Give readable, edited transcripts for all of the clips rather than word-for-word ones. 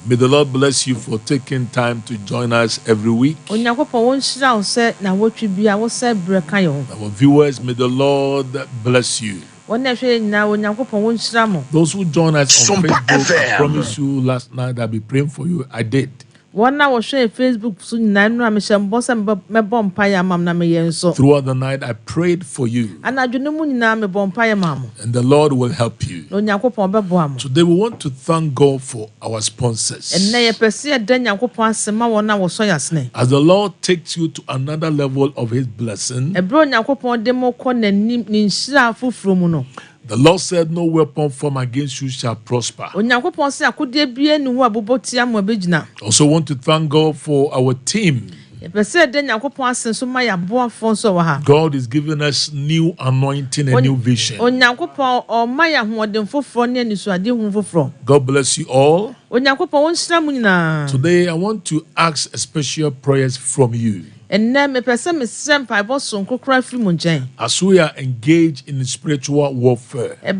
May the Lord bless you for taking time to join us every week. Our viewers, may the Lord bless you. Those who join us on Sompa Facebook, FM. I promised you last night I'll be praying for you. I did. Throughout the night, I prayed for you. And the Lord will help you. Today, we want to thank God for our sponsors. As the Lord takes you to another level of His blessing, the Lord said, "No weapon formed against you shall prosper." Also want to thank God for our team. God is giving us new anointing and new vision. God bless you all. Today I want to ask a special prayers from you. As we are engaged in spiritual warfare, may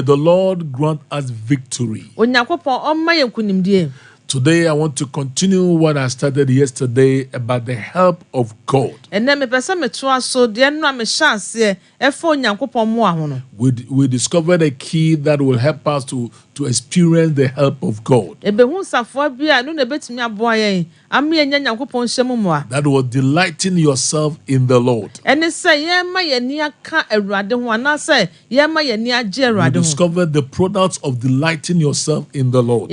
the Lord grant us victory. Today, I want to continue what I started yesterday about the help of God. We discovered a key that will help us to experience the help of God. That was delighting yourself in the Lord. We discovered the products of delighting yourself in the Lord.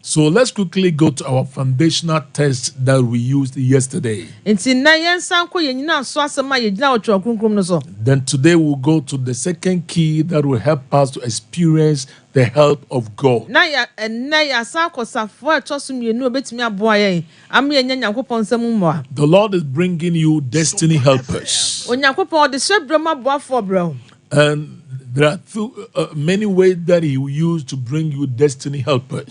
So let's quickly go to our foundational test that we used yesterday. Then today we'll go to the second key that will help us to experience the help of God. The Lord is bringing you destiny helpers. And there are many ways that He will use to bring you destiny helpers.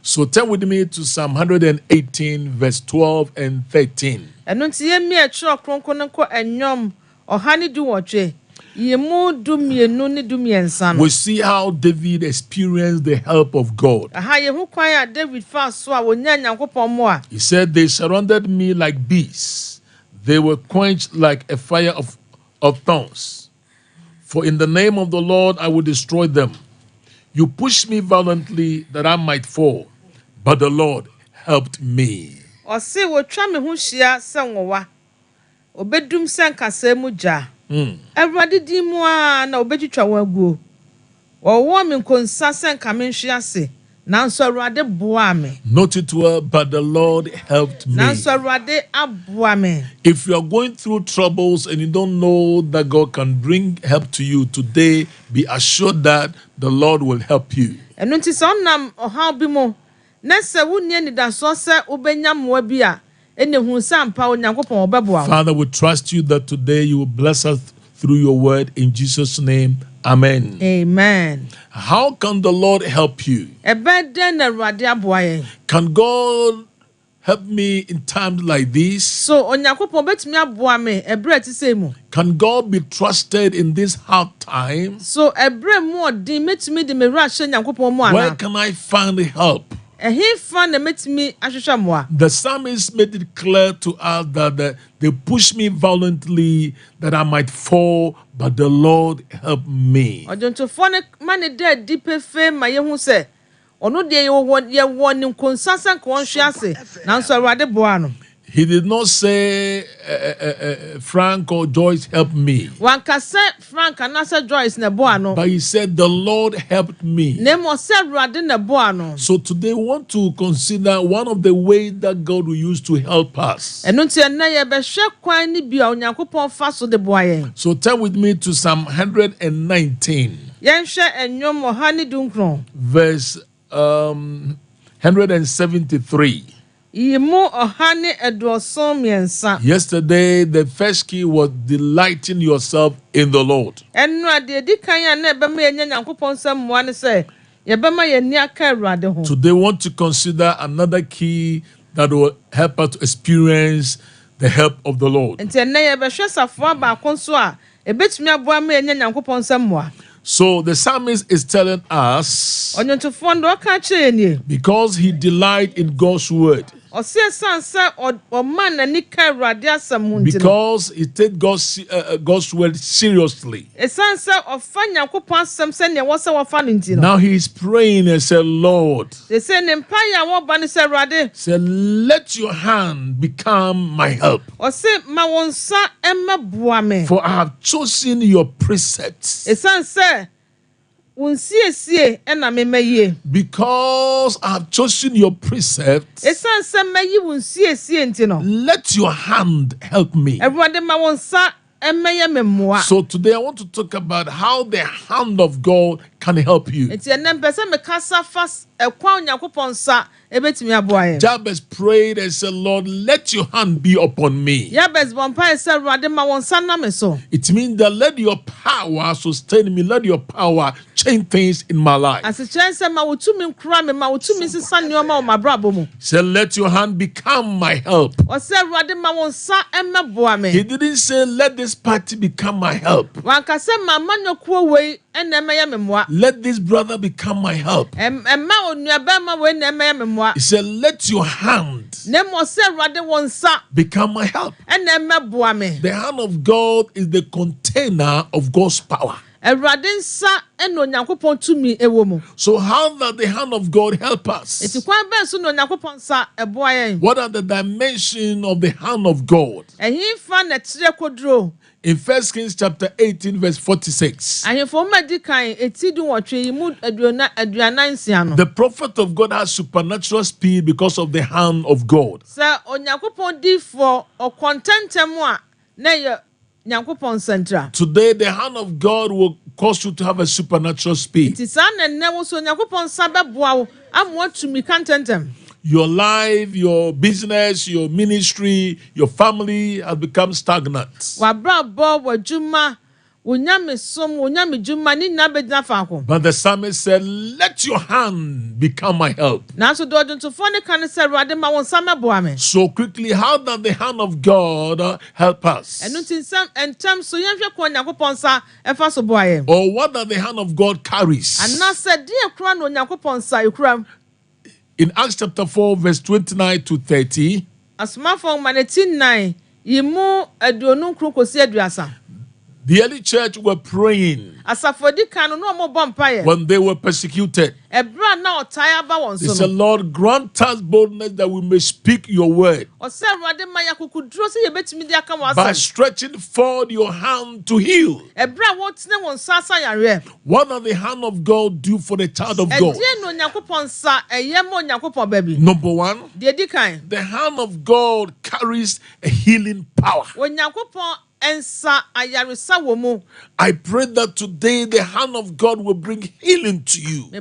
So turn with me to Psalm 118, verse 12 and 13. We see how David experienced the help of God. He said, "They surrounded me like beasts. They were quenched like a fire of thorns. For in the name of the Lord I will destroy them. You pushed me violently that I might fall, but the Lord helped me." Note it well, but the Lord helped me. If you are going through troubles and you don't know that God can bring help to you today, be assured that the Lord will help you. Father, we trust you that today you will bless us through your word in Jesus' name. Amen. Amen. How can the Lord help you? Can God help me in times like this? Can God be trusted in this hard time? Where can I find help? The psalmist made it clear to us that they pushed me violently that I might fall, but the Lord helped me. He did not say Frank or Joyce help me. But he said the Lord helped me. So today we want to consider one of the ways that God will use to help us. So turn with me to Psalm 119. Verse 173. Yesterday, the first key was delighting yourself in the Lord. Today, we want to consider another key that will help us to experience the help of the Lord. So the psalmist is telling us, because he delights in God's word, because he takes God's word seriously. Now he is praying and said, Lord, say, let your hand become my help. For I have chosen your precepts. Because I have chosen your precepts, let your hand help me. So today I want to talk about how the hand of God can help you. Jabez prayed and said, Lord, let your hand be upon me. It means that let your power sustain me, let your power change things in my life. Say, let your hand become my help. He didn't say, let this party become my help. Let this brother become my help. He said, let your hand become my help. The hand of God is the container of God's power. So how does the hand of God help us? What are the dimensions of the hand of God? In 1 Kings chapter 18 verse 46, the prophet of God has supernatural speed because of the hand of God. Today the hand of God will cause you to have a supernatural speed. Your life, your business, your ministry, your family has become stagnant. But the psalmist said, let your hand become my help. So quickly, how does the hand of God help us? Or what does the hand of God carries? In Acts chapter 4 verse 29 to 30, the early church were praying when they were persecuted. They said, Lord, grant us boldness that we may speak your word by stretching forth your hand to heal. What does the hand of God do for the child of God? Number one, the hand of God carries a healing power. I pray that today the hand of God will bring healing to you.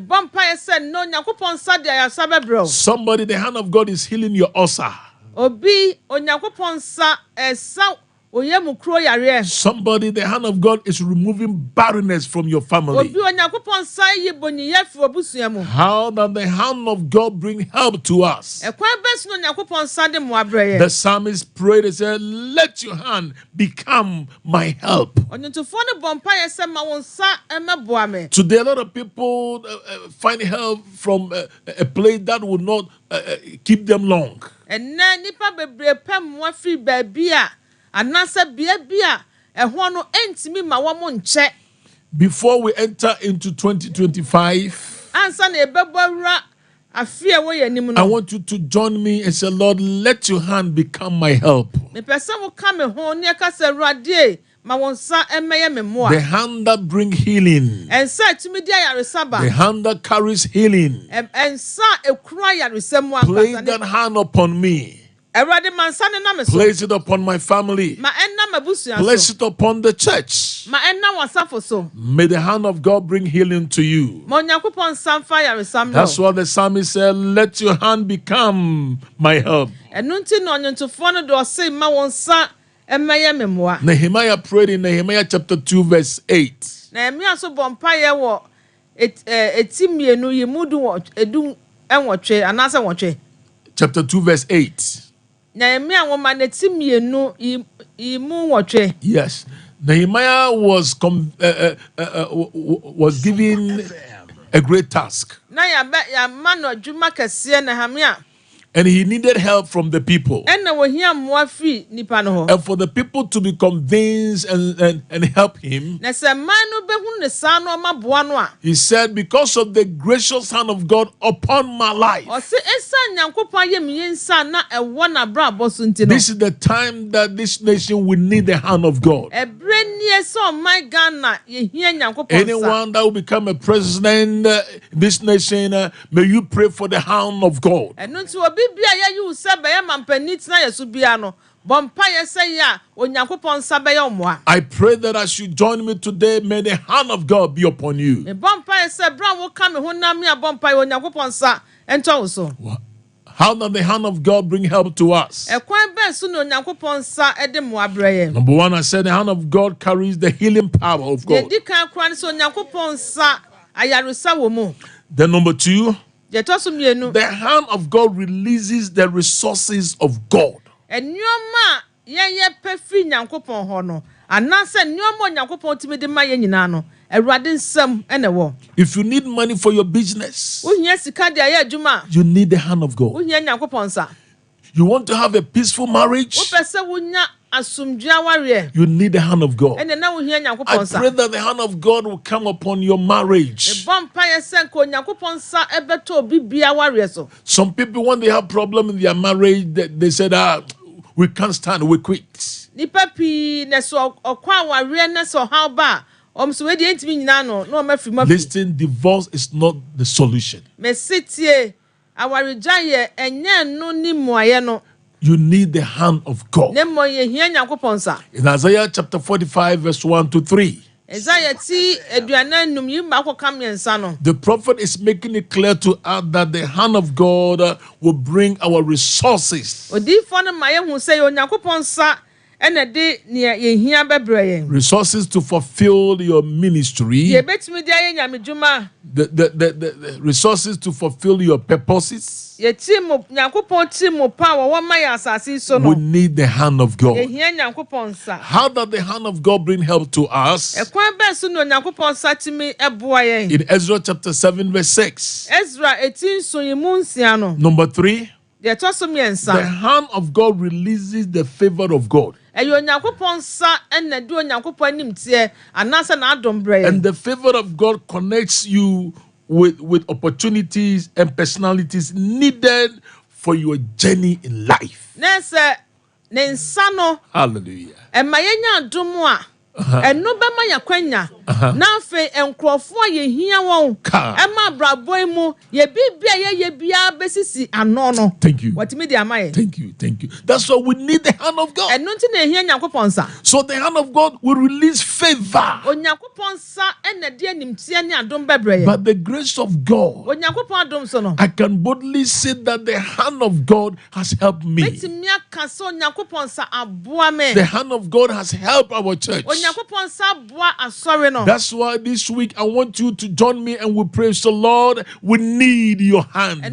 Somebody, the hand of God is healing your ulcer. Somebody, the hand of God is removing barrenness from your family. How does the hand of God bring help to us? The psalmist prayed and said, let your hand become my help. Today, a lot of people find help from a place that will not keep them long. Before we enter into 2025, I want you to join me and say, Lord, let your hand become my help. The hand that brings healing. The hand that carries healing. Place that hand upon me. Place it upon my family. Place it upon the church. May the hand of God bring healing to you. That's what the psalmist said, let your hand become my help. Nehemiah prayed in Nehemiah chapter 2 verse 8. Chapter 2 verse 8. Yes. Nehemiah was given a great task. And he needed help from the people. And for the people to be convinced and help him, he said, because of the gracious hand of God upon my life, this is the time that this nation will need the hand of God. Anyone that will become a president in this nation, may you pray for the hand of God. I pray that as you join me today, may the hand of God be upon you. How does the hand of God bring help to us? Number one, I said the hand of God carries the healing power of God. Then number two, the hand of God releases the resources of God. If you need money for your business, you need the hand of God. You want to have a peaceful marriage, you need the hand of God. I pray that the hand of God will come upon your marriage. Some people, when they have problem in their marriage, they said, we can't stand, we quit. Listen, divorce is not the solution. You need the hand of God. In Isaiah chapter 45, verse 1 to 3, the prophet is making it clear to us that the hand of God will bring our resources. Resources to fulfill your ministry, the resources to fulfill your purposes. We need the hand of God. How does the hand of God bring help to us? In Ezra chapter 7 verse 6. Number 3, the hand of God releases the favor of God. And the favor of God connects you with opportunities and personalities needed for your journey in life. Hallelujah. Thank you. Thank you. That's why we need the hand of God. So the hand of God will release favor. But the grace of God, I can boldly say that the hand of God has helped me. The hand of God has helped our church. That's why this week I want you to join me and we praise the Lord. We need your hand.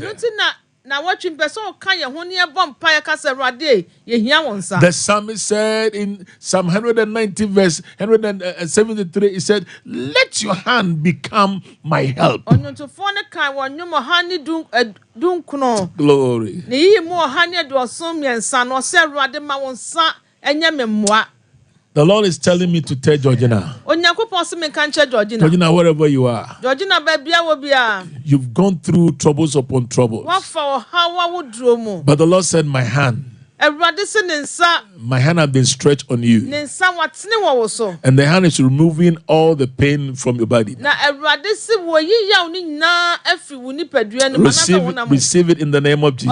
The psalmist said in Psalm 190 verse 173, he said, let your hand become my help. Glory. The Lord is telling me to tell Georgina. Georgina, wherever you are, you've gone through troubles upon troubles. But the Lord said, my hand has been stretched on you. And the hand is removing all the pain from your body. Receive it in the name of Jesus.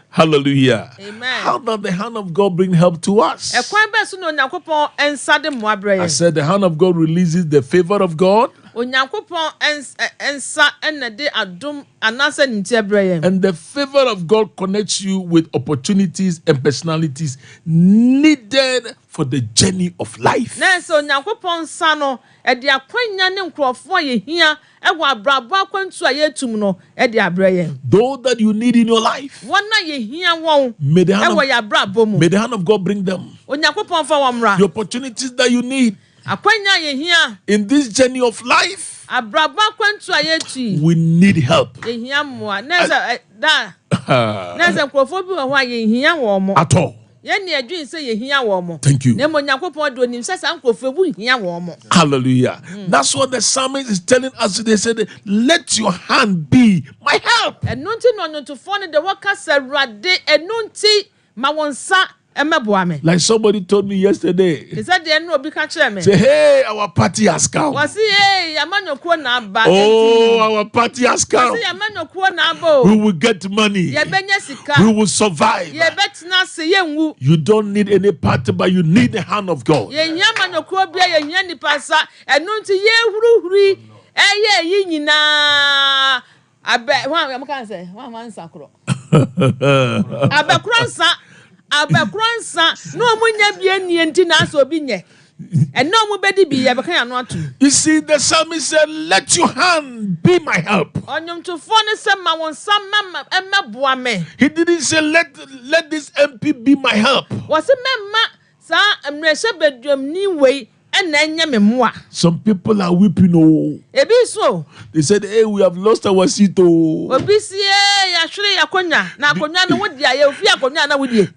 Hallelujah. Amen. How does the hand of God bring help to us? I said the hand of God releases the favor of God. And the favor of God connects you with opportunities and personalities needed for the journey of life. Though that you need in your life, may the hand of God bring them. The opportunities that you need in this journey of life, we need help. At all. Thank you. Hallelujah. That's what the psalmist is telling us. They said, let your hand be my help. Like somebody told me yesterday. Say, hey, our party has come. Oh, our party has come. We will get money. We will survive. You don't need any party, but you need the hand of God. You see, the psalmist said, let your hand be my help. He didn't say, let this MP be my help. Some people are weeping. Oh, they said, hey, we have lost our seat. Oh,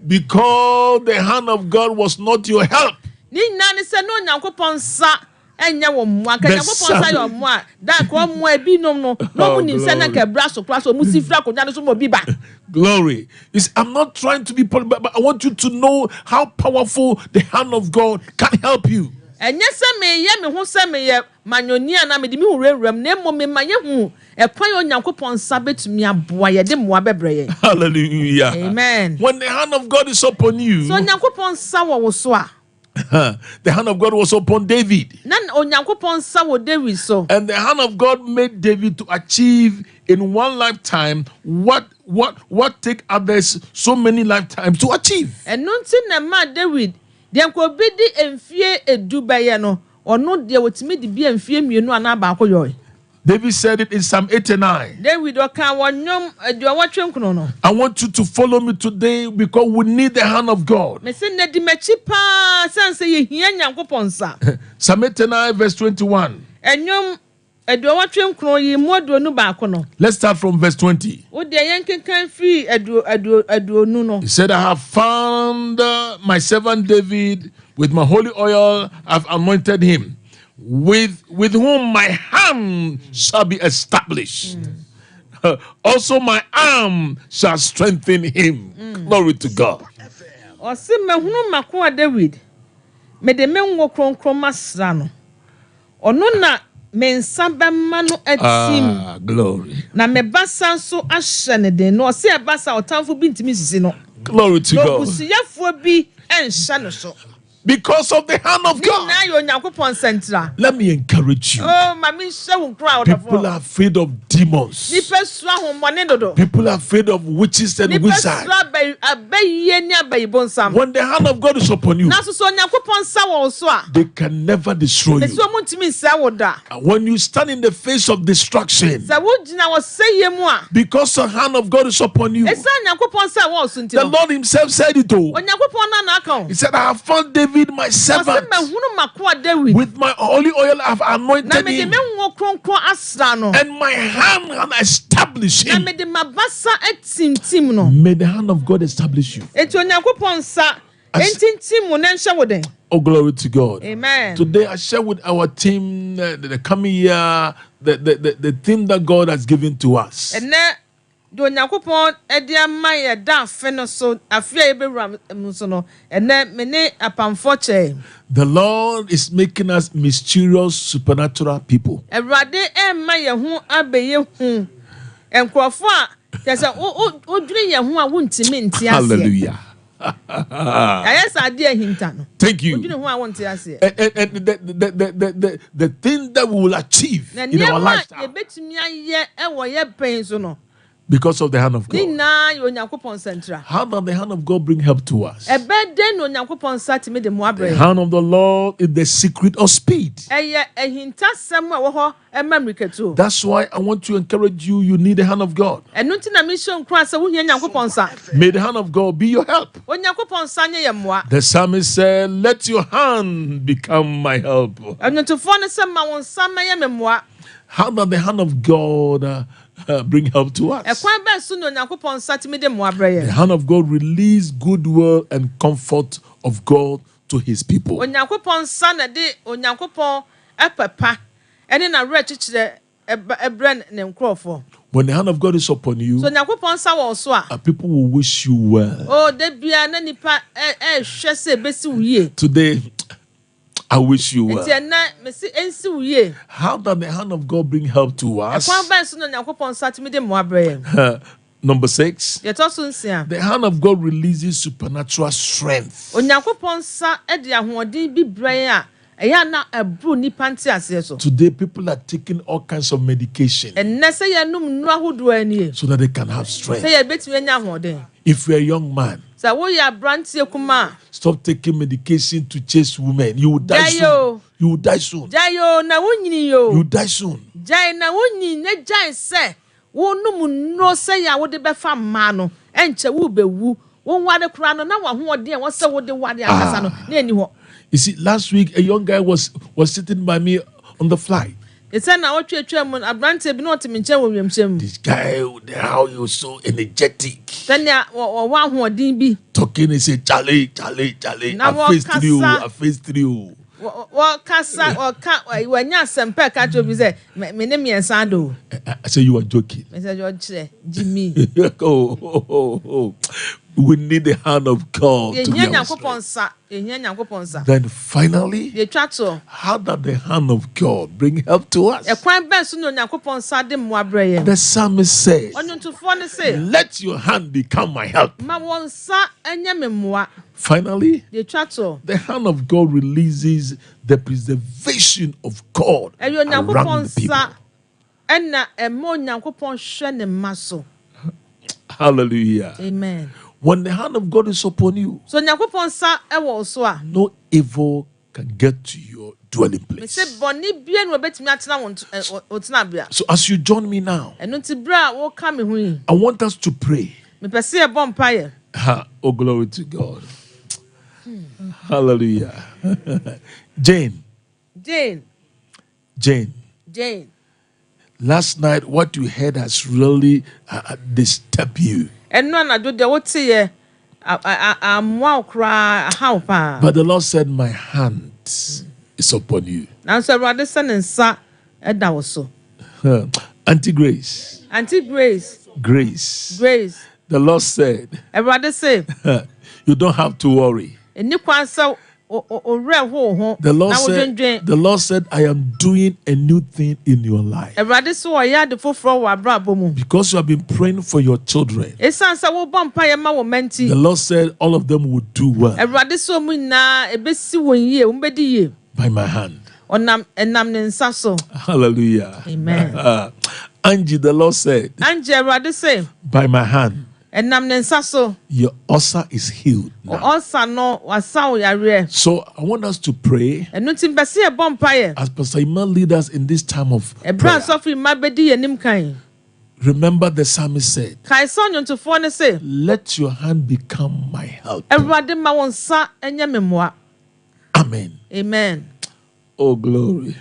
because the hand of God was not your help. Glory. I'm not trying to be political, but I want you to know how powerful the hand of God can help you. Hallelujah. Amen. When the hand of God is upon you, the hand of God was upon David. And the hand of God made David to achieve in one lifetime what take others so many lifetimes to achieve. David David said it in Psalm 89. I want you to follow me today because we need the hand of God. Psalm 89 verse 21. Let's start from verse 20. He said, I have found my servant David, with my holy oil I've anointed him, with whom my hand shall be established. Also my arm shall strengthen him. Glory to God. Glory. Glory to God. Because of the hand of God. Let me encourage you. People are afraid of demons. People are afraid of witches and wizards. When the hand of God is upon you, they can never destroy you. When you stand in the face of destruction, because the hand of God is upon you, the Lord himself said it all. He said, I have found David my servant, with my holy oil I have anointed him, and my hand has established him. May the hand of God establish you. Oh, glory to God. Amen. Today I share with our team the coming year, the theme that God has given to us. The Lord is making us mysterious, supernatural people. Hallelujah. Yes, I dear him. Thank you. You know who I want to say. And the thing that we will achieve in our lifestyle because of the hand of God. How does the hand of God bring help to us? The hand of the Lord is the secret of speed. That's why I want to encourage you. You need the hand of God. May the hand of God be your help. The psalmist said, let your hand become my help. How does the hand of God bring help to us? The hand of God release goodwill and comfort of God to his people. When the hand of God is upon you, people will wish you well. Today, I wish you well. How does the hand of God bring help to us? Number 6, the hand of God releases supernatural strength. Today, people are taking all kinds of medication so that they can have strength. If you're a young man, stop taking medication to chase women. You will die soon. You will die soon. You will die soon. You see, last week a young guy was sitting by me on the flight. This guy, how he was so energetic. Talking, he said, Charlie, I faced through. I said, you are joking. Oh. We need the hand of God to be our strength. Then finally, how does the hand of God bring help to us? The psalmist says, let your hand become my help. Finally, the hand of God releases the preservation of God around the people. Hallelujah. Amen. When the hand of God is upon you, no evil can get to your dwelling place. So as you join me now, I want us to pray. Oh, glory to God. Hallelujah. Jane. Last night, what you heard has really disturbed you. But the Lord said, my hand is upon you. Auntie Grace. The Lord said, you don't have to worry. The Lord said, I am doing a new thing in your life. Because you have been praying for your children. The Lord said, all of them will do well. By my hand. Hallelujah. Amen. Angie, the Lord said, by my hand. Your ulcer is healed now. So I want us to pray as Pastor Iman leads us in this time of prayer. Remember the psalmist said, let your hand become my help. Amen. Amen. Oh, glory.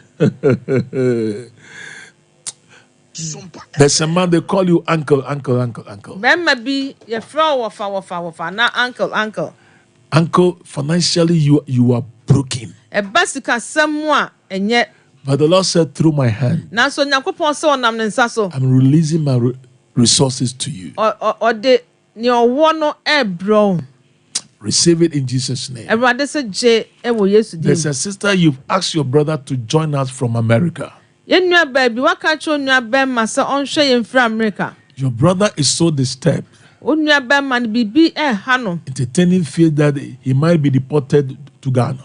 There's a man, they call you uncle. Uncle, financially you are broken. But the Lord said, through my hand, I'm releasing my resources to you. Receive it in Jesus' name. There's a sister, you've asked your brother to join us from America. Your brother is so disturbed. entertaining fear that he might be deported to Ghana.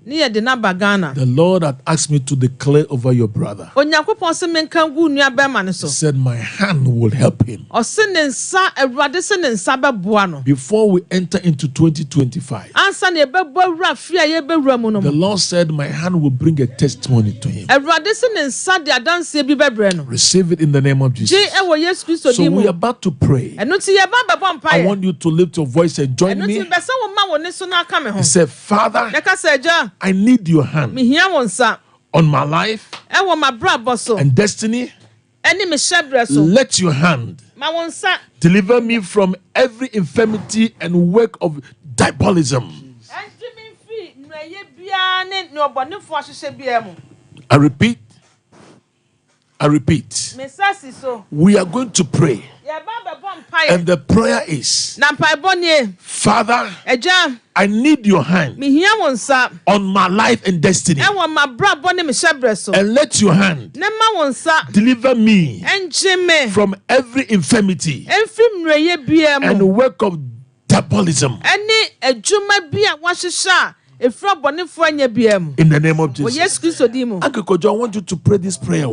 The Lord had asked me to declare over your brother. He said, my hand will help him. Before we enter into 2025, the Lord said, my hand will bring a testimony to him. Receive it in the name of Jesus. So we are about to pray. I want you to lift your voice and join me. He said, Father, I need your hand on my life and destiny. Let your hand deliver me from every infirmity and work of diabolism. I repeat. We are going to pray. And the prayer is, Father, I need your hand on my life and destiny. And let your hand deliver me from every infirmity and work of diabolism. In the name of Jesus. Uncle Kojo, I want you to pray this prayer.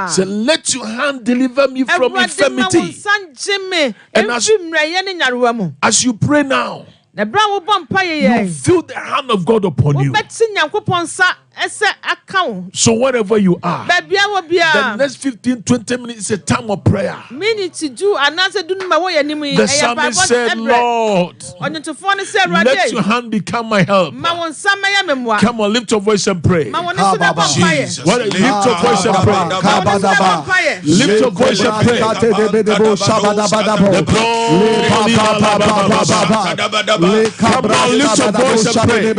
Say, let your hand deliver me from infirmity. And as you pray now, you feel the hand of God upon you. So wherever you are, the next 15-20 minutes is a time of prayer. The psalmist said, Lord, let your hand become my help. Come on, lift your voice and pray. Jesus. Lift your voice and pray. Lift your voice and pray. Come on, lift your voice and pray.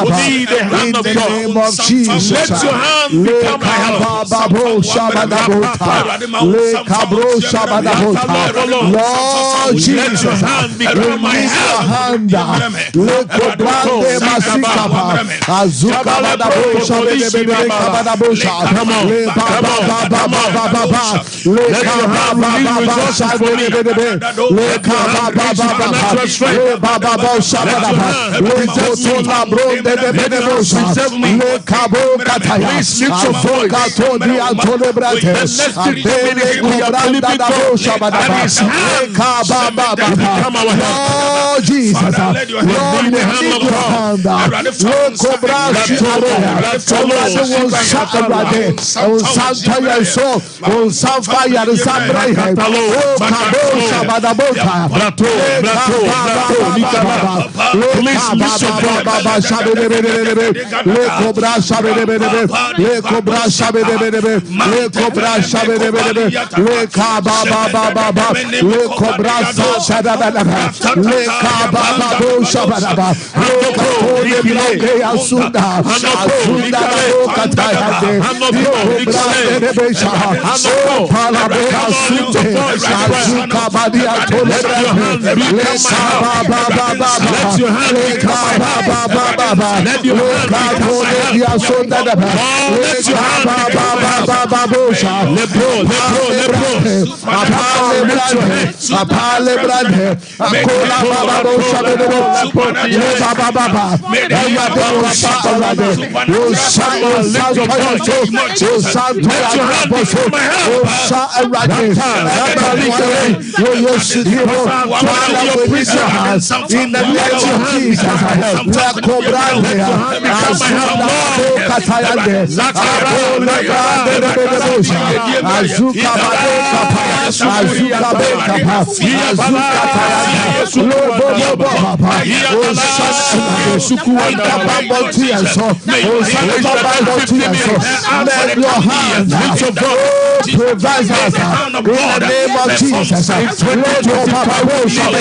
We need the hand of God. Name of Jesus. Let your hand become my help. Lord Jesus, let your hand become my help. Come on. Let your hand release resources for me. Let your hand release supernatural strength. Please lift your voice. The next 15 minutes we are believing God and His hand become our help. Jesus, Lord, the hand of God. Please lift your voice. provides us in the name of Jesus. Let your power worship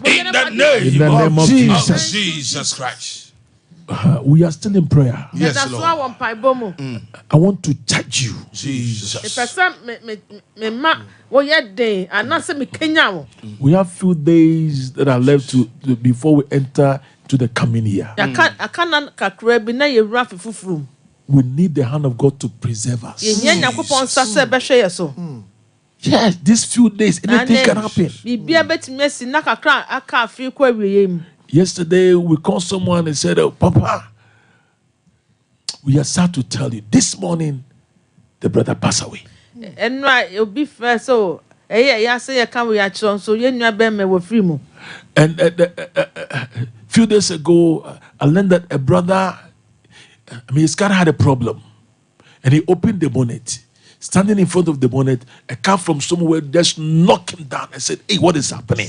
in the name of Jesus Christ. We are still in prayer. Yes, Lord. I want to touch you. Jesus. We have few days that are left to before we enter to the coming year. We need the hand of God to preserve us. Yes, these few days, anything can happen. Yesterday, we called someone and said, "Oh, Papa, we are sad to tell you, this morning, the brother passed away." And few days ago, I learned that a brother, his car had a problem, and he opened the bonnet. Standing in front of the bonnet, a car from somewhere just knocked him down and said, "Hey, what is happening?"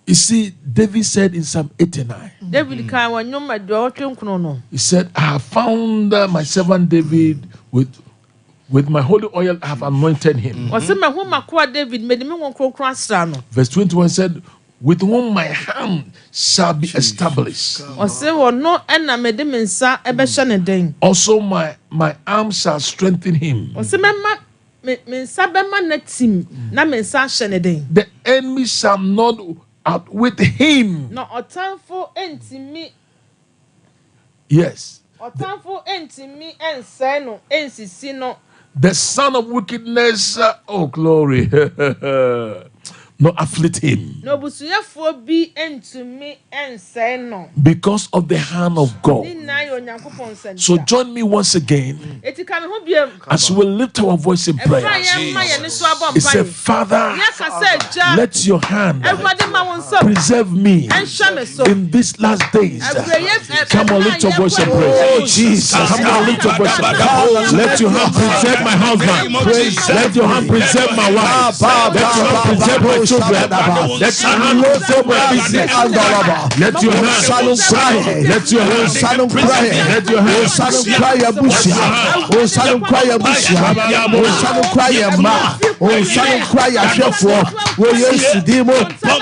You see, David said in Psalm 89, David kan wa nyom ma de otwe nkono no. he said, I have found my servant David with my holy oil, I have anointed him. O se me ho makoa David me de me won krokro asra no. Verse 21 said, with whom my hand shall be established. O se wo no na me de me nsa e be hye ne den. Also my arm shall strengthen him. O se me nsa be ma na tim na me nsa hye ne den. The enemy shall not outwit him. No otanfo entimi. Yes. Otanfo entimi ense no ensisi no. The son of wickedness, oh glory, not afflict him. No busuyefo bi entumi ense no. Because of the hand of God. So join me once again as we lift our voice in prayer. It said, Father, let your hand preserve me in these last days. Come on, lift your voice and pray. Oh, Jesus. Come on, lift your voice and pray. Let your hand preserve my husband. Let your hand preserve my wife. Let your hand preserve my children. Let your hand preserve my business. Let your hand cry. Let your hand cry. Let your hand cry. Oh, Salon cry. Oh, Salon cry. Oh, Salon cry.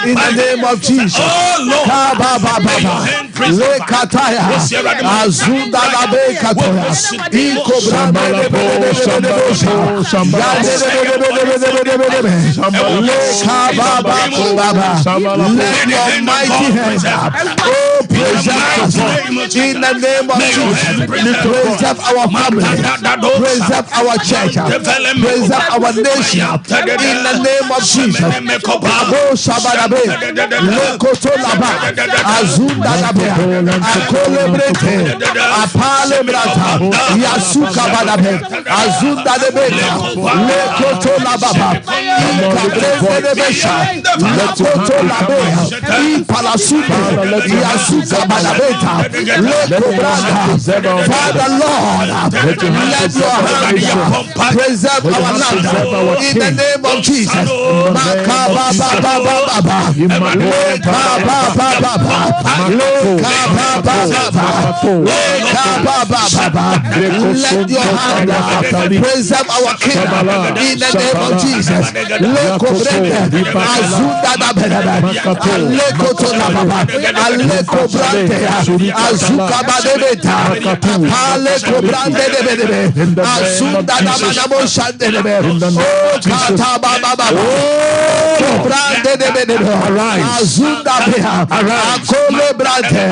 In the name of Jesus. Oh, Lord. Le kataya. Azunda la be kataya. Iko branda. Let your mighty hand, oh, preserve us in the name of Jesus. Preserve our family, preserve our church, preserve our nation in the name of Jesus. Abo Shabarabe, Lekoto Laba, Azunda Labe, Akole Brete, Apale Brata, Yasuka Badabe, Azunda Lebeta, Lekoto Lababa, Ikabrete Lebesha. Lekoto Labea, Palasuba, Yasuka Balabeta, Lekobranda. Father Lord, let your hand preserve our land in the name of Jesus. Let your hand preserve our kingdom in the name of Jesus. Azunda da bedaba, aleko to la baba, aleko brande, azuka badebeta, aleko brande de bedebe, azunda da manamo shande de be, oh kata baba baba, oh brande de bedebe, azunda beha, akole brande,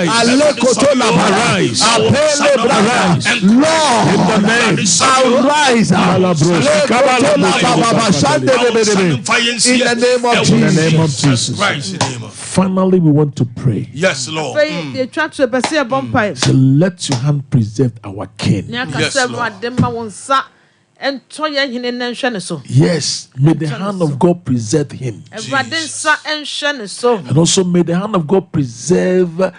aleko to la baba, apele brande, Lord, in the name, arise, aleko to la baba, shande de bedebe, in the name of Jesus. In the name of Jesus. Finally, we want to pray. Yes, Lord. So let your hand preserve our king. Yes, Lord. Yes, may the hand of God preserve him. And also may the hand of God preserve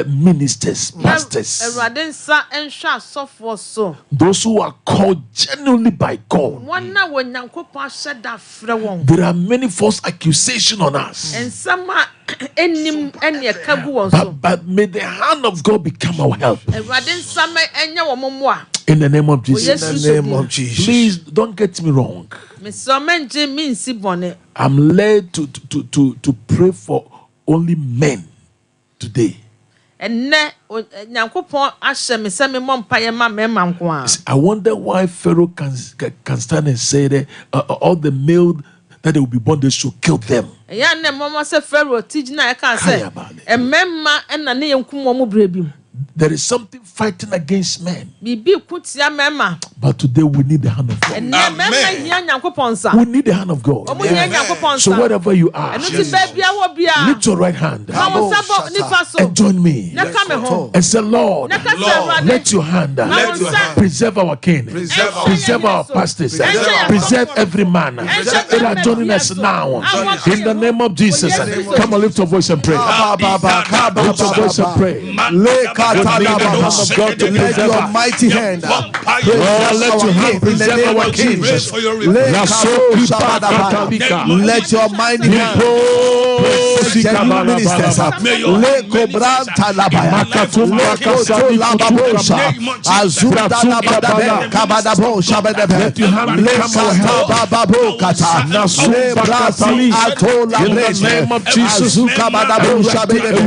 ministers, pastors, those who are called genuinely by God. There are many false accusations on us, but may the hand of God become our help. In the name of Jesus. In the name of Jesus. Please don't get me wrong. I'm led to pray for only men today. I wonder why Pharaoh can stand and say that all the male that they will be born, they should kill them. There is something fighting against men. But today we need the hand of God. Amen. We need the hand of God. Amen. So wherever you are, lift your right hand and join me and say, Lord, let your hand preserve our king, preserve our pastors, preserve every man that are joining us now. In the name of Jesus, come on, lift your voice and pray. Lift your voice and pray. Let your mighty hand Lord, let your hand preserve our king. Let your mighty hand genuine ministers. Leko branta labaya. Leko to lababosha. Azuda labadabe. Kabadabo shabadabe. Lekata bababo kata. Lebrati atola brese. In the name of Jesus. Azuka badabo shabadabe.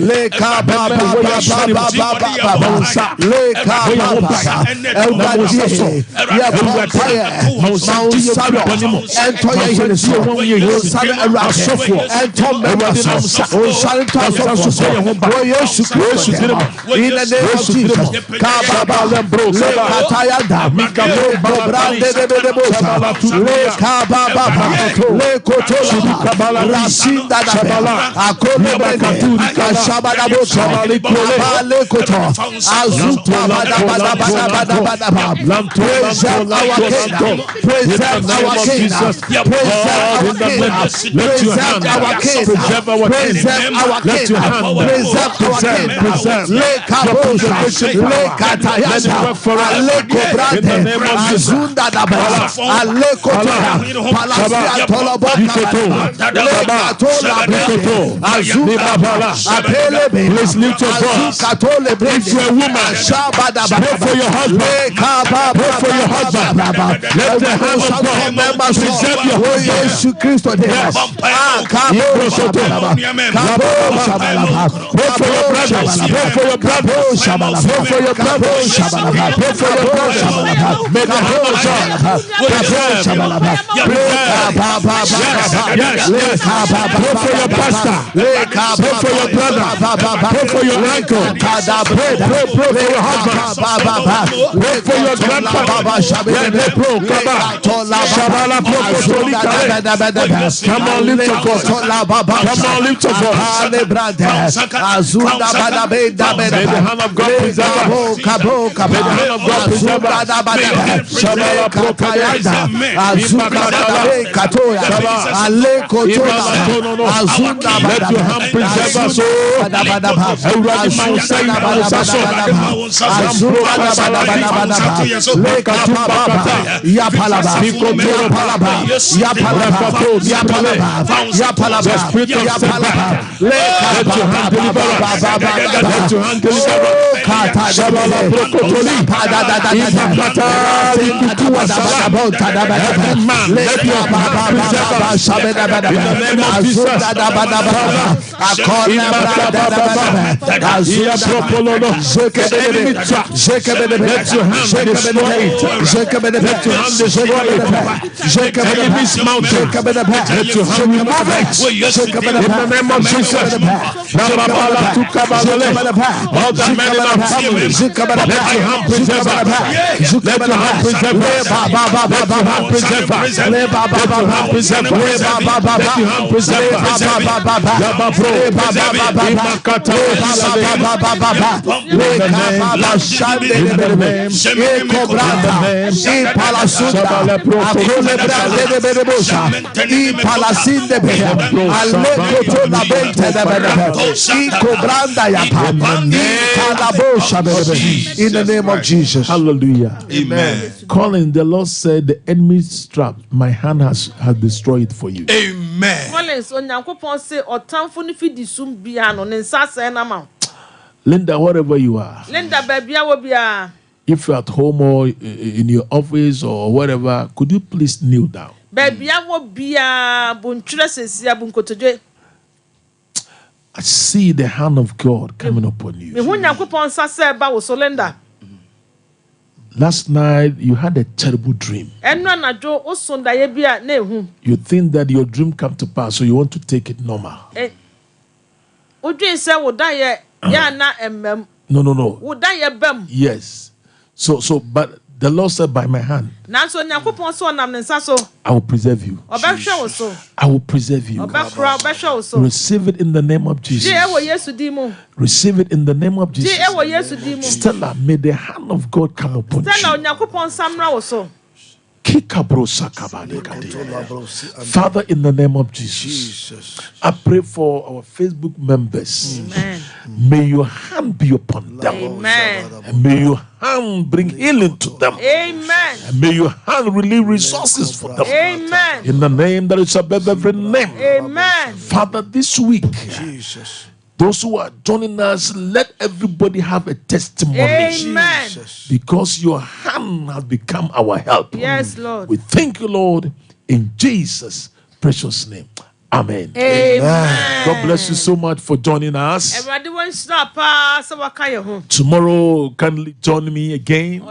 Leka bababababababa. Leka bababa. Elbadie. Ya papaya. Mausado. Ento ya yesu. Mausado erake. Ento membasa. Mausado tasofo. Wo yesu Kristo. In the name of Jesus. Kababa lembro. Lekatayada. Le brande de bosa. Leka bababa. Lekotola. Rasinda da. Akole bende. Kashabada bosa. Lekoto. Azuta bada. Preserve our king. Preserve our king. Preserve our king. Preserve our king. Preserve our king. Preserve our king. Lekabosha. Lekatayasa. Alekobrande. Azunda dabala. Alekotola. Palasia toloboka. Lekatola brande. Azunda bala. Apelebe. Please lift your voice. Azukatole brande. If you're a woman, Shabada. pray for your husband. Pray for your husband. Let the hand of God preserve your husband. Yesu Kristo de. Pray for your brothers. Pray for your brothers. Pray for your brothers. Pray for your brothers. May the hand of God preserve. Yes. Pray for your pastor. Pray for your brother. Pray for your uncle. Pray for your husband. Pray for your grandfather. Come on, lift your voice. Come on, lift your voice. May the hand of God preserve. May the hand of God preserve. Let your hand preserve us. In the name of Jesus. Hallelujah. Amen. Colin, the Lord said the enemy's trap, my hand has destroyed it for you. Amen. Linda, wherever you are, if you're at home or in your office or whatever, could you please kneel down? I see the hand of God coming upon you. Last night, you had a terrible dream. You think that your dream come to pass, so you want to take it normal. No. Yes. So, but the Lord said, by my hand, I will preserve you. I will preserve you. Receive it in the name of Jesus. Receive it in the name of Jesus. Stella, may the hand of God come upon you. Father, in the name of Jesus, I pray for our Facebook members. Amen. May your hand be upon them. Amen. And may your hand bring healing to them. Amen. And may your hand release resources for them. Amen. In the name that is above every name. Amen. Father, this week, Jesus. those who are joining us, let everybody have a testimony. Amen. Because your hand has become our help. Yes, Lord. We thank you, Lord, in Jesus' precious name. Amen. Amen. God bless you so much for joining us. Everybody wants to stop. So what can you home? Tomorrow, kindly join me again.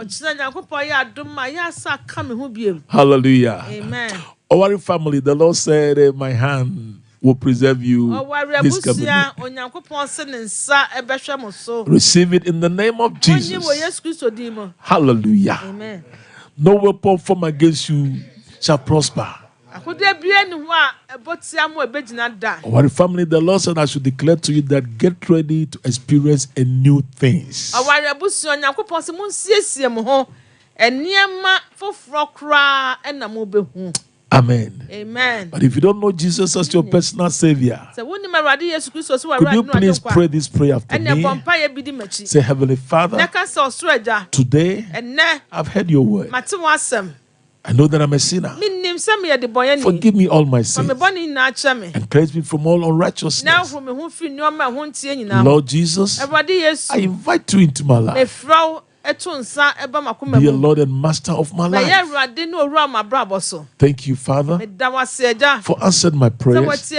Hallelujah. Amen. Our family, the Lord said, my hand will preserve you this coming day. Receive it in the name of Jesus. Hallelujah. Amen. No weapon formed against you shall prosper. Our family, the Lord said, I should declare to you that get ready to experience a new things. Amen. Amen. But if you don't know Jesus as your personal Savior, could you please pray this prayer after me? Say, Heavenly Father, today I've heard your word. I know that I'm a sinner. Forgive me all my sins and cleanse me from all unrighteousness. Lord Jesus, I invite you into my life. Be a Lord and Master of my life. Thank you, Father, for answering my prayers.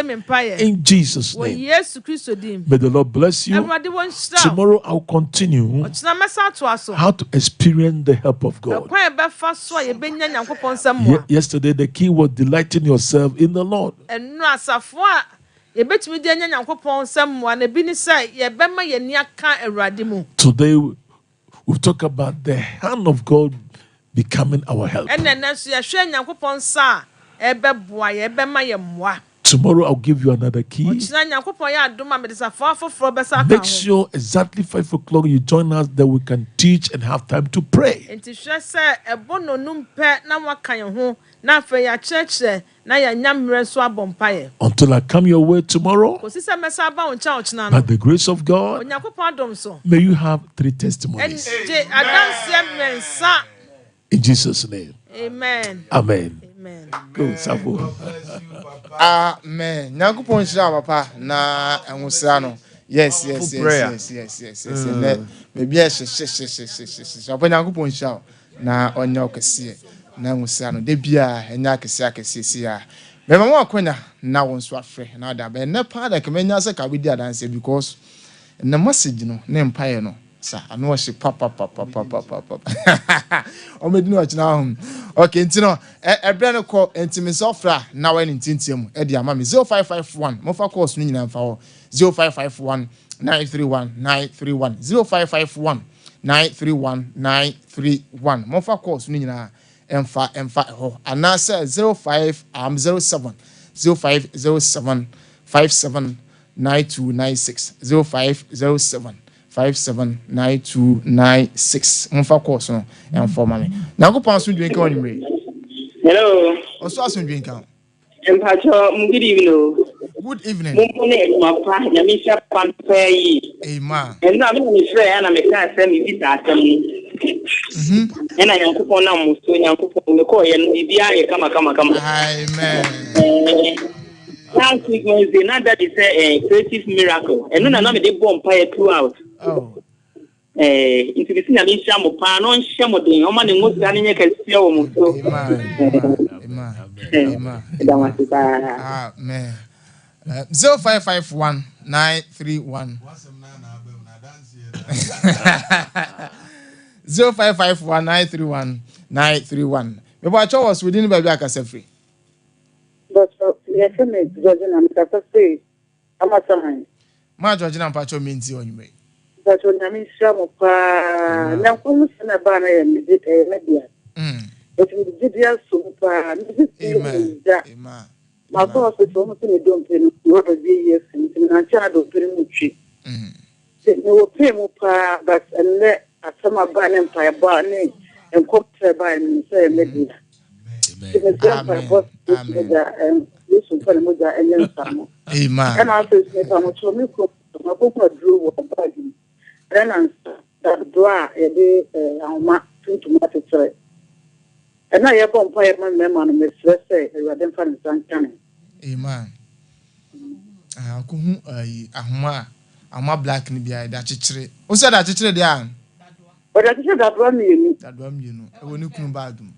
In Jesus' name. May the Lord bless you. Tomorrow I'll continue how to experience the help of God. Yesterday the key was delighting yourself in the Lord. Today we'll talk about the hand of God becoming our help. Tomorrow I'll give you another key. Make sure exactly 5 o'clock you join us that we can teach and have time to pray. Until I come your way tomorrow, by the grace of God, may you have 3 testimonies. In Jesus' name. Amen. Amen. Amen. Go, Savo. Amen. Nyankopon shira papa na enwusra Yes. Maybe I papa Nyankopon shira na onya okese na enwusra no de bia enya akese ya. Me mama akonya na wonso afre na da be ne pa da kemenya se ka bidi adanse because na message no ne mpaye no sa ano she papa o me dinu achina hom. Okay, ntino ebre ne call ntimi sofra na we ntintiam e dia ma me 0551 mo fa course no nyina mfa ho 0551 931 0551 931 mo fa course no nyina emfa ho anasa 0507 579296 0507 579296 Monfa course no informa me na go pan so dwen kan onimre. Hello. Oso aso dwen kan. Empacho good evening. Good evening. Mo ne ma pa na mi sha pan pa yi. Amen. And na me frɛ na me ka sɛ mi bi ta asɛm ni. And I Yankopon na mo so Yankopon me ko ye no bi a ye kama. Amen. Last week Wednesday na that is a creative miracle. And no na me dey bomb pa throughout. Oh. Into the senior mission mo pa no nhye mo den o ma ne mo sia ne nye kase o mo so. Amen. 0551 931 0551 931 me ba cho was within baby akasa free. But yes, me Georgina me kasa say amasahan. Ma Georgina pa cho menti onime. But when I mean Shamopa, now come to a banner and media. But we did yes, Sompa, Amen. My boss is almost in a dump in what a years and I tried to put him tree. They will pay more, but and let a summer ban empire barney and cook by and say media. Amen. And I also say, I'm my book drew what about him. Then answer that draw a day our mark to matter. And I have on fire my memory, Miss Leslie, you are then for the sun coming. Amen. Kuhu ahoma black ni bia da chichire. O said that chichire dia. But I said that one you. That one you know. E woni kunu badum.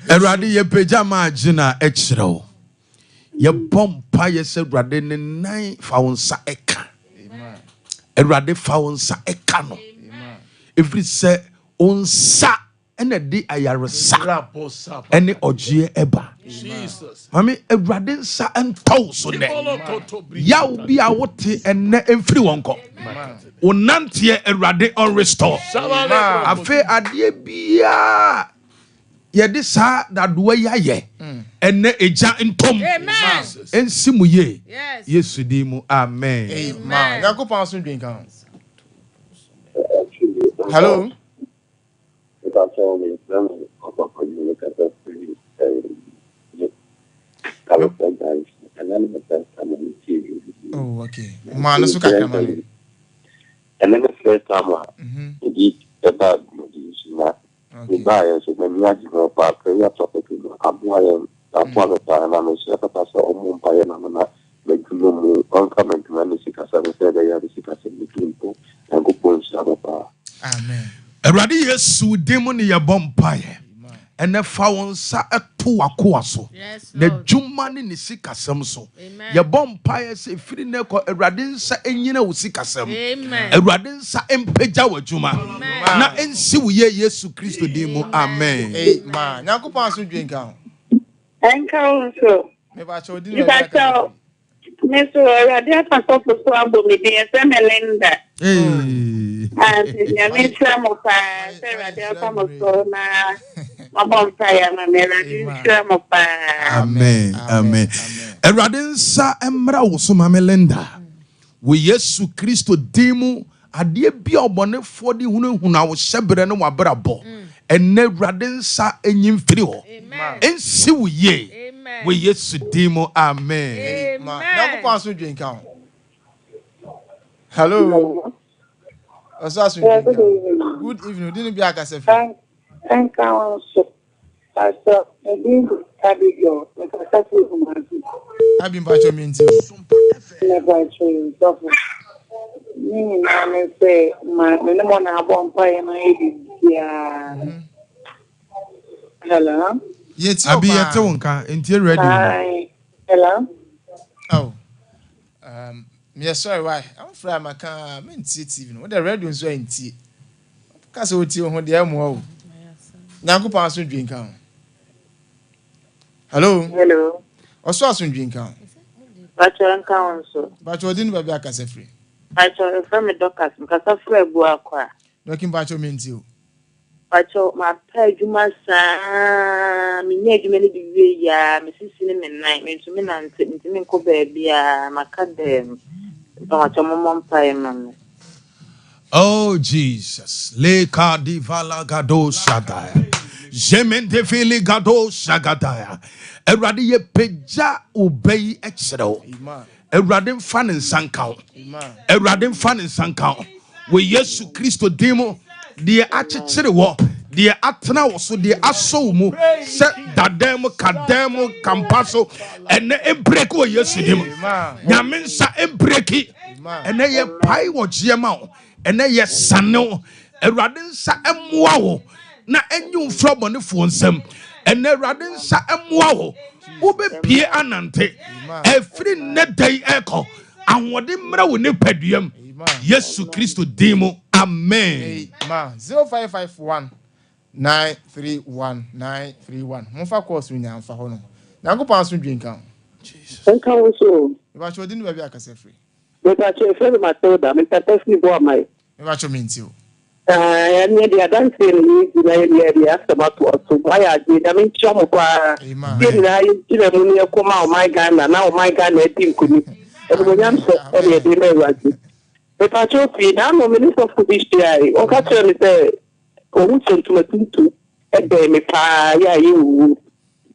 Erade ye pejama agina ekiro. Ye bompa ye se rade ne nan fa wonsa eka. Amen. Erade fa wonsa eka no. Amen. Every say onsa ene di ayaresa. Ene ogie eba. Jesus. Mami erade nsa ento so ne. Ya obi a wote ene emfiri wonko. Onantie erade on restore. Afe ade bia yedi sa dadoa yaye ene eja ntom. Amen. Ensimu ye. Yes. Yesu di mu amen. Amen. Yakopon so drink am. Hello. Oh, okay. Man, so kakra man. And then the first time, indeed, about the buyer, so when you have to go back, you have to go up. I'm one of the time, I'm a chef of us, or Mumbai, and I'm not make you uncoming to many sick as I said, they have a sick as a people and go punch up. Amen. Erade Yesu demon ye bompaye. Ene fa wonsa eto akoa so. Na dwuma ne sikasem so. Ye bompaye se firi ne ko Erade nsa enyina wo sikasem. Amen. Erade nsa empeja wo dwuma. Na ensi wo ye Yesu Kristo demo. Amen. Amen. Yakopon so drink am. Enka so. Me ba cho di You got to Miss Radia talk to Swambo me the Melinda. And I mean some of Radia come so na Mabonfire na Melinda. Amen. Amen. Erade nsa emra wo so Melinda. Wo Yesu Kristo demo ade bia obonefo di hunu awo hyebere ne wabrabo. Ene Erade nsa enyim firi ho. Ensi wo ye. We Yesu demo. Amen. Yakopon so drink am. Hello. Osasu drink am. Good evening. Didn't be akase free. Enka so. Pastor, edin Abigail, like a sacrifice woman. I been bacho minti. Never true. Me na say my no more na bonfire na ya. Hello. Yet Abi yete wonka enti ready. Hi. Hello. Oh. Me sorry why. I'm fry my car minti TV no. The radio so enti. Kase oti ho de amu o. Yakopon so drink am. Hello. Hello. Oso aso drink am. Bacho enka so. Bacho din ba bia kase free. Bacho from the doctors because free bu akwa. Looking bacho minti o. Bacho my pay juma sa mi ne juma ni bi ya mi sisi ni me nine me to me na nti me ko ba bia makadem. Bacho mo pay man. Oh Jesus. Leka divala gado shadaya. Jemende fili gado shagadaya. Erade ye peja obey ekiro. Erade mfa ne nsanka. Erade mfa ne nsanka. We Yesu Kristo demo de achechire wo de atena wo so de aso mu se dadem kadem kampaso ene embrek wo Yesu demo. Nyame nsa embreki. Ene ye pai wo giema wo. Ene ye sane Erade nsa emwa wo na enyu frobone fo nsam. Ene Erade nsa emwa wo ube pie anante efri nedai eko anwode mra wo ne paduam Yesu Kristo demo. Amen. Amen. 0551 931 931. Monfa course wi nyamfa ho no. Yakopon so drink am. Jesus. Enka so. Ba cho din ba bia kase free. But I feel Matilda, Mr. Tessie Boy. Ba cho minti o. And the advance in the area after about to buy a did. I mean, Chompa. Didn't I? You come out my gun, now my gun, I think could be. And when I'm so early, they may want it. But I told you, now, no minister of this year, or catch me say, oh, to a two, and they may pay you.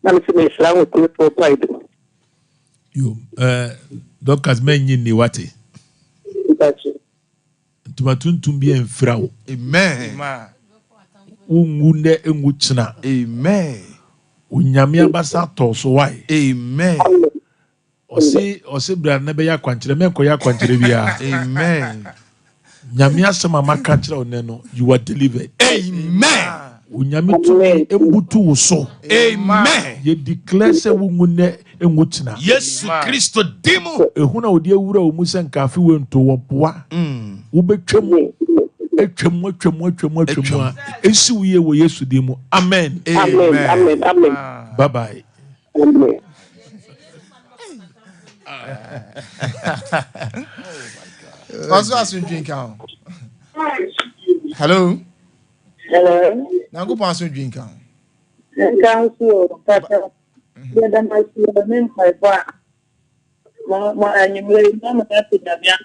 Now, it's a Islam with 2 4 5. Yo, doctors men ni wate. Tumatuntum bi enfra wo. Amen. Ungunde enguchina. Amen. Unyame abasa to so why. Amen. Ose bra na be ya kwankyere men ko ya kwankyere bia. Amen. Nyame asema maka kyerɛ wo no, you are delivered. Amen. Unyame tumi embutu wo so. Amen. Ye declare se wungunde enguchina. Yesu Kristo dimo. Ehuna odi ewura wo mu se nkafe we nto wo boa. Wo betwam atwam esi wo ye wo Yesu dimo. Amen. Amen. Bye bye. Amen. Also as we drink out. Hello. Hello. Now go pass we drink out. Thank you. Yeah, that might be the name for my and you may not have to have your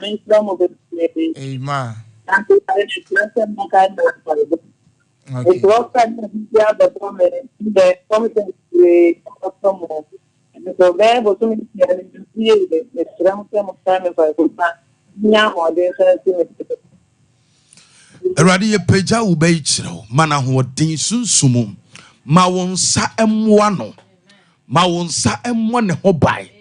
main from of it. Amen. Thank you. Okay. It was the woman, the commitment from and so there was only the strong of time if I could not now or there's Eradi ye peja wo be kyerɛw mana hoɔden sunsumu ma won sa emmoa no ma won sa emmo ne ho bai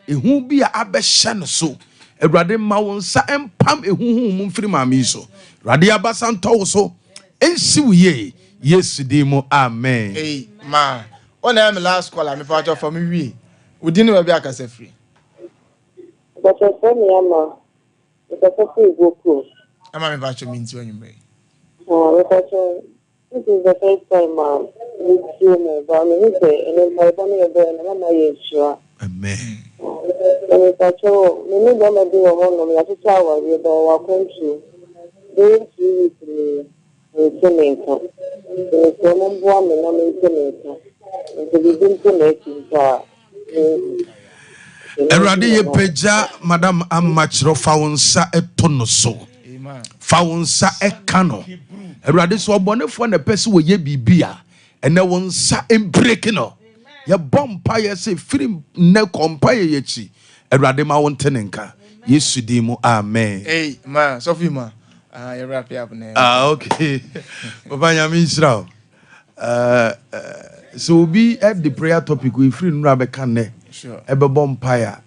ehu bi a abɛhyɛ no so Eradi ma won sa empam ehuhu mu mfiri maame so Eradi abasa ntɔwo so ensi wo ye Yesu din mu amen. Amen. On am last call am for your for me we. We didn't be akase free. But for me ama because of go close. Am I about to mean to you? This is the first time we see me, but I mean, and then my family and I'm not sure. Amen. And it's actually, we need to do a one of the tower with our country. They see me in Jamaica. There's one woman in Jamaica. And to begin to make it. Eradi ye peja Madam Amachro faunsa etono so. Faunsa ekano. Eradi so obonefo na pese wo ye bibia ene wonsa embreke no. Ye bompa ye se firi ne kompa ye chi. Eradi ma wonte nenka. Yesu din mu amen. Amen. Sophie ma. You wrap up now. Okay. Papa nyame Israel. So be at the prayer topic we free nra be kan ne. Sure. Ebe bompire.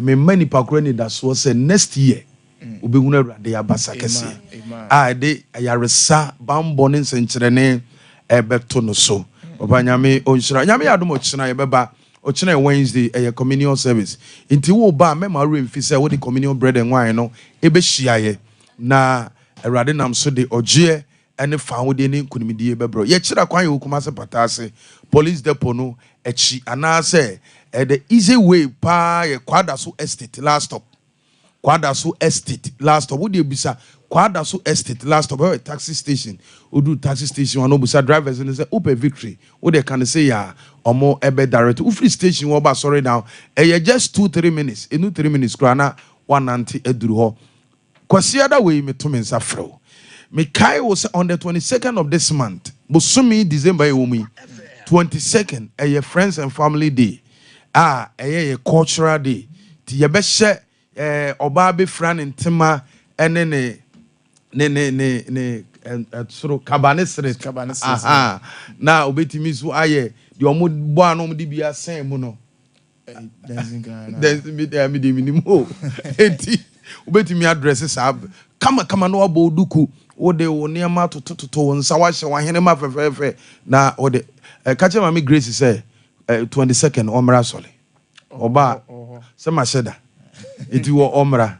Me many pakro that so say next year. Ube huna Erade abasa kese. De ayaresa bambo ne nsenkyerene ebe to no so. Papa nyame onhyira. Nyame adom ochina ye beba. Ochina Wednesday communion service. Inti wo ba mema remfi say wo the communion bread and wine no ebe hia ye. Na Erade nam so de ogie ene fa wo de ne kunimidie bebro. Ye kira kwan ye hukuma se patase. Police depot no echi anase the easy way pa ye kwadaso estate last stop. Kwadaso estate last stop. Wo de bisa Kwadaso estate last stop a taxi station. Odu taxi station one busa drivers and say open victory. Wo de can say ya omo ebe direct. Free station wo ba sorry now. Just 2-3 minutes. Enu 3 minutes kra na 190 eduru ho. Kwasi other way me to me nsafro. Me kai was on the 22nd of this month. Bosumi December ewumi. 22nd a friends and family day. A cultural day. Ti ye be hye oba be fran ntima ene ne soro kabane street. Aha. Na obetimi so aye de omo bo anom de bia sen mu no. Dancing me de minimo. Enti obetimi address sa kama no abo duku wo de wo niam to nsa wa hye wa hene ma fefefe na wo de kache mami Grace say 22nd omra sole oba se ma sheda eti wo omra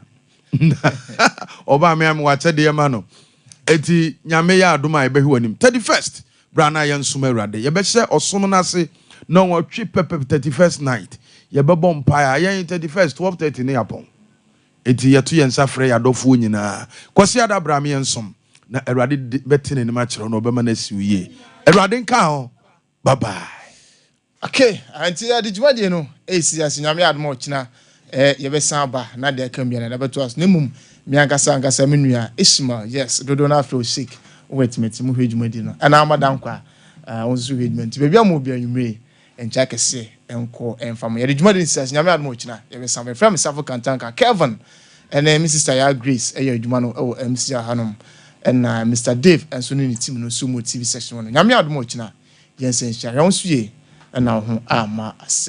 oba me am wa chede yema no eti nyame ya adoma e behwe anim 31st brana ya nsuma Erade ye be hye osom na se no wo twi pepe 31st night ye be bom pa ya 31st 12:30 ne yapon eti yeto ye nsa frɛ ya dofo nyina kwasi ada brame ye nsom na Erade betene ne ma kyerɛ no obema na siuye Erade nka ho bye bye. Okay, anti ya dijuma de no esi asinyame admo china ye be san ba na de kan bia na beto as nemum mi ankasa menua Ismail yes dodo na afro sick wait me mu hwedwuma di no ana amadan kwa won so hwedwuma nti bebia mo bia nwumre encha kese enko enfamo ye de dwuma de nsas nyame admo china ye be sam frame safo kantanka Kevin and my sister ya Grace ye dwuma no o MC hanom and Mr Dave and so ni team no sumo TV section no nyame admo china ye nsen hia ye nso ye na ho ama asem